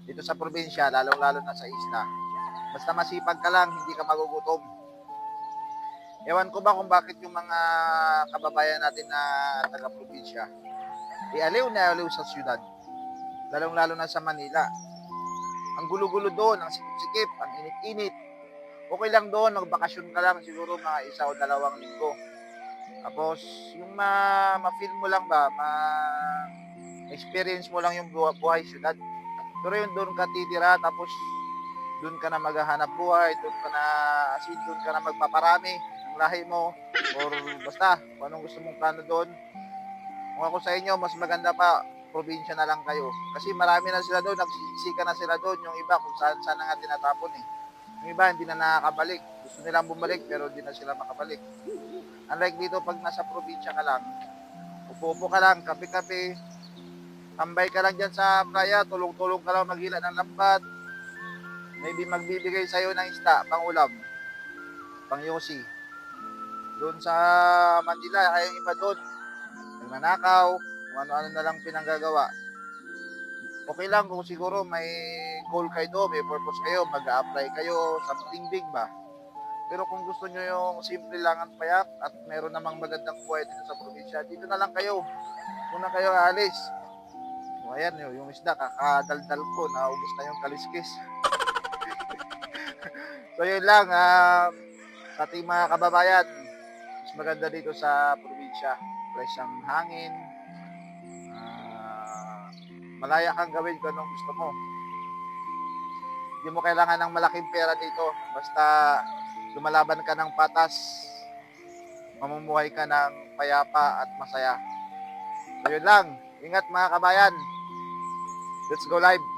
dito sa probinsya, lalong-lalo na sa isla. Basta masipag ka lang, hindi ka magugutom. Ewan ko ba kung bakit yung mga kababayan natin na taga-probinsya, aliw na aliw sa syudad, lalong-lalo na sa Manila. Ang gulo-gulo doon, ang sikip-sikip, ang init-init. Okay lang doon, magbakasyon ka lang siguro mga 1 o 2 linggo. Tapos, yung ma-feel mo lang ba, experience mo lang yung buhay syudad. Pero yung doon ka titira, tapos doon ka na maghahanap buhay, doon ka na magpaparami ng lahi mo, or basta, kung anong gusto mong plano doon. Kung ako sa inyo, mas maganda pa, probinsya na lang kayo. Kasi marami na sila doon, nagsisika na sila doon, yung iba kung saan na nga tinatapon eh. Yung iba hindi na nakakabalik, gusto nilang bumalik pero hindi na sila makabalik. Unlike dito, pag nasa probinsya ka lang, upo-upo ka lang, kape-kape, tambay ka lang dyan sa playa, tulong-tulong ka lang maghila ng lambat, maybe magbibigay sa'yo ng isda, pang ulam, pang yosi. Doon sa Manila, ay yung iba doon, nagnanakaw, kung ano-ano na lang pinanggagawa. Okay lang kung siguro may goal kayo doon, may purpose kayo, mag-a-apply kayo, something big ba? Pero kung gusto nyo yung simple lang ang payak at meron namang magandang buhay dito sa probinsya, dito na lang kayo. Muna kayo aalis. O ayan, yung isda, kakadaldal ko, naubos na yung kaliskis. So yun lang, sa ating mga kababayan, mas maganda dito sa probinsya. Fresh ang hangin, malaya kang gawin kung anong gusto mo. Hindi mo kailangan ng malaking pera dito. Basta lumalaban ka ng patas, mamumuhay ka ng payapa at masaya. So yun lang. Ingat mga kabayan. Let's go live.